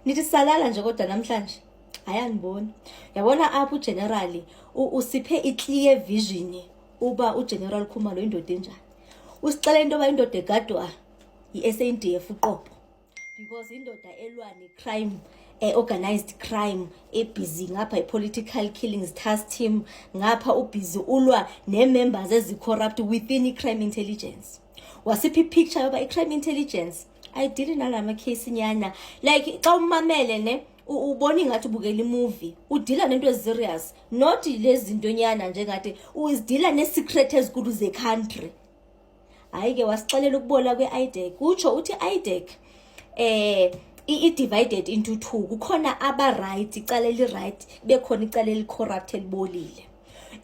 Nithi salala nje kodwa namhlanje. Ayangiboni. Yabona apha uGenerali usiphe i-clear vision uba uGeneral Khumalo indoda enjani. Usicela into ba indoda egadwa i-SANDF uqobo. Because indoda elwa ne-crime, organized crime, busy ngapha i-political killings task team, ngapha ubusy ulwa ne-members ezi-corrupt within i-crime intelligence. Wasiphi i-picture yoba i-crime intelligence ayidili nalama case nyana. Like xa umamele ne ubona ingathi ubukela imovie, udila nento eziserious, not lezi zinto nyana njengathi uzidila ne-secret ezikulu ze-country. Hayi ke wasixelela ukubola kwe-IDEC. Utsho uthi IDEC i-divided into two. Kukhona aba-right, icala eli-right, bekhona icala eli-corrupt elibolile.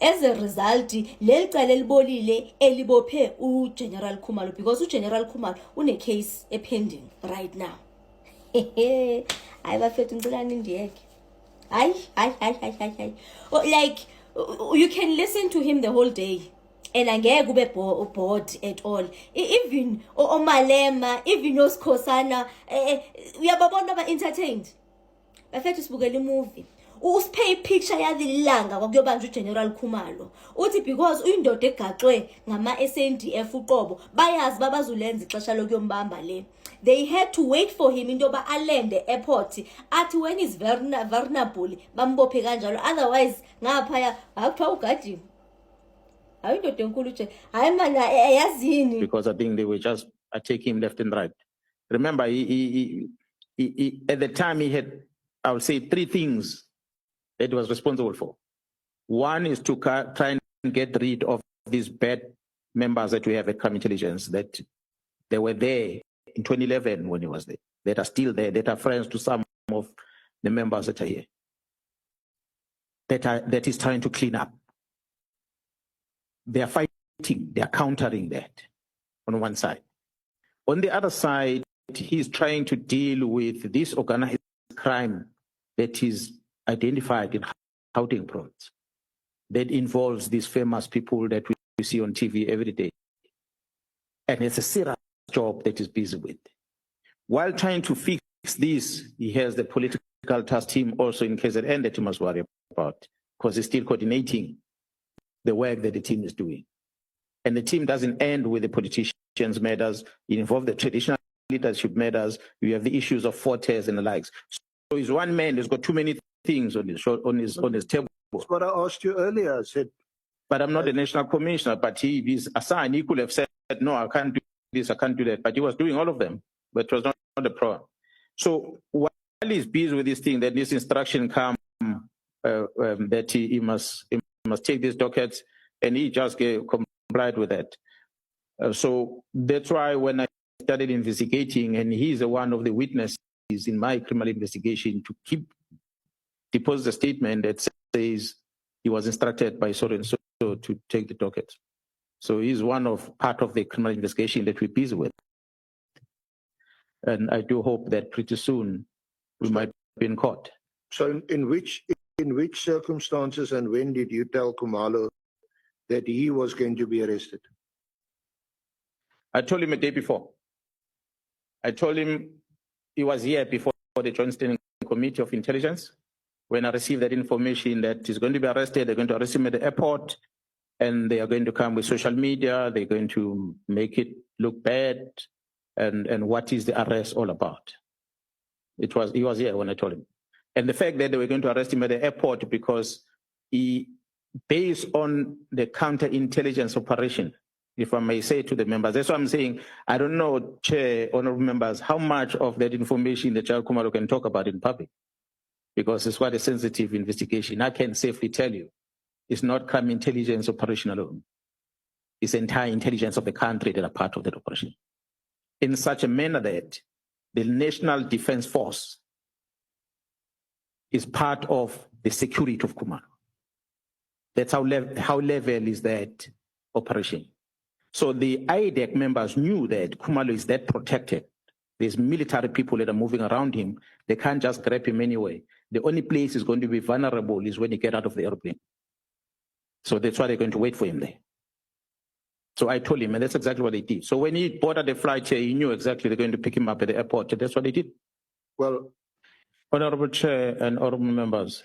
As a result, leli cala elibolile elibophe uGeneral Khumalo, because uGeneral Khumalo une-case pending right now. Hayi bafethu ngicela ndiyeke. Hayi. Like you can listen to him the whole day and angeke ube bored at all. Even oMalema, even noSkhosana, uyababona ba-entertained. Bafethu sibukela imovie. Usiphe picture yalilanga kwakuyobanja uGeneral Khumalo. Uthi because uyindoda egaxwe ngama-SANDF uqobo, bayazi babazulenza ixesha lokuyombamba le. They had to wait for him into ba alende airport. Athi when is vulnerable bambophe kanjalo. Otherwise ngaphaya akuthiwa ugadiwe. Hayi indoda enkulu nje. Hayi mana yazini. Because I think they were just attacking him left and right. Remember, he at the time he had, I would say, three things that he was responsible for. One is to try and get rid of these bad members that we have at Crime Intelligence, that they were there in 2011 when he was there, that are still there, that are friends to some of the members that are here, that is trying to clean up. They are fighting, they are countering that on one side. On the other side, he's trying to deal with this organized crime that is identified in Gauteng province, that involves these famous people that we see on TV every day. And it's a serious job that he's busy with. While trying to fix this, he has the political task team also in KZN that he must worry about, because he's still coordinating the work that the team is doing. And the team doesn't end with the politicians' matters. It involves the traditional leadership matters. You have the issues of fortes and the likes. So he's one man who's got too many things on his table. That's what I asked you earlier. I said, but I'm not a national commissioner, but he's assigned. He could have said, no, I can't do this, I can't do that. But he was doing all of them, but it was not a problem. So while he's busy with this thing, that this instruction come, that he must take these dockets, and he just complied with that. So that's why when I started investigating, and he's one of the witnesses in my criminal investigation to depose the statement that says he was instructed by so and so to take the docket. So he's part of the criminal investigation that we're busy with. And I do hope that pretty soon we might be in court. So in which circumstances and when did you tell Khumalo that he was going to be arrested? I told him a day before. I told him he was here before the Joint Standing Committee of Intelligence. When I received that information that he's going to be arrested, they're going to arrest him at the airport, and they are going to come with social media, they're going to make it look bad, and what is the arrest all about? He was here when I told him. And the fact that they were going to arrest him at the airport because based on the counterintelligence operation, if I may say to the members, that's what I'm saying. I don't know, Chair, honorable members, how much of that information the Child Khumalo can talk about in public, because it's quite a sensitive investigation. I can safely tell you, it's not crime intelligence operation alone. It's the entire intelligence of the country that are part of that operation. In such a manner that the National Defense Force is part of the security of Khumalo. That's how level is that operation. So the IDEC members knew that Khumalo is that protected. There's military people that are moving around him. They can't just grab him anyway. The only place he's going to be vulnerable is when he gets out of the airplane. So that's why they're going to wait for him there. So I told him, and that's exactly what they did. So when he boarded the flight here, he knew exactly they're going to pick him up at the airport. And that's what they did. Well, Honorable Chair and honorable members,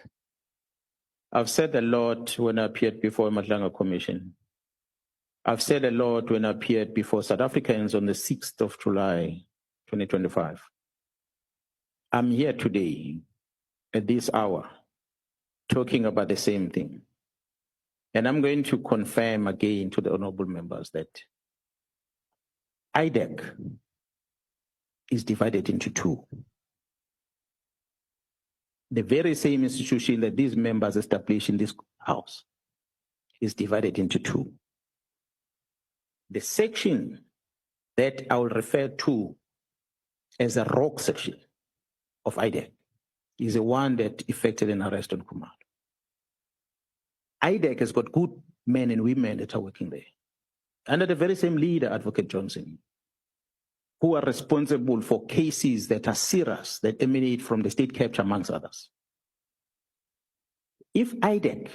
I've said a lot when I appeared before Madlanga Commission. I've said a lot when I appeared before South Africans on the 6th of July, 2025. I'm here today at this hour talking about the same thing. And I'm going to confirm again to the honorable members that IDEC is divided into two. The very same institution that these members established in this house is divided into two. The section that I will refer to as a rogue section of IDEC is the one that effected an arrest on Khumalo. IDEC has got good men and women that are working there, under the very same leader, Advocate Johnson, who are responsible for cases that are serious, that emanate from the state capture, amongst others. If IDEC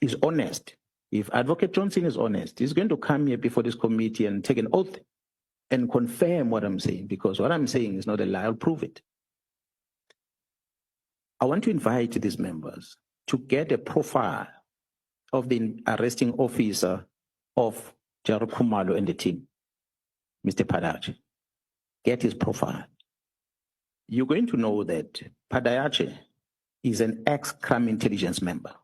is honest, if Advocate Johnson is honest, he's going to come here before this committee and take an oath and confirm what I'm saying, because what I'm saying is not a lie. I'll prove it. I want to invite these members to get a profile of the arresting officer of Gerald Khumalo and the team, Mr. Padayache. Get his profile. You're going to know that Padayache is an ex-crime intelligence member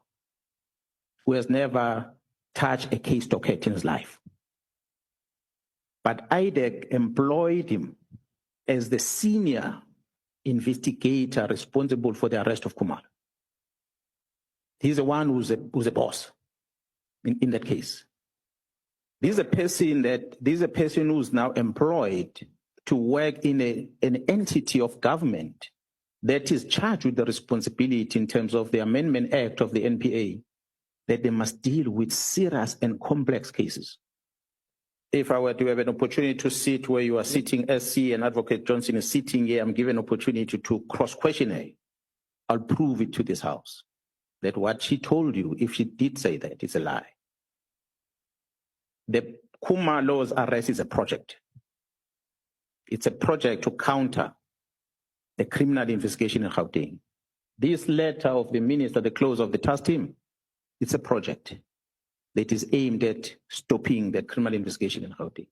who has never touched a case docket in his life. But IDEC employed him as the senior investigator responsible for the arrest of Khumalo. He's the one who's a boss in that case. This is a person who's now employed to work in an entity of government that is charged with the responsibility in terms of the Amendment Act of the NPA, that they must deal with serious and complex cases. If I were to have an opportunity to sit where you are sitting, SC, and Advocate Johnson is sitting here, I'm given an opportunity to cross-question her. I'll prove it to this house that what she told you, if she did say that, it's a lie. The Khumalo's arrest is a project. It's a project to counter the criminal investigation in Gauteng. This letter of the minister at the close of the task team, it's a project that is aimed at stopping the criminal investigation in Gauteng.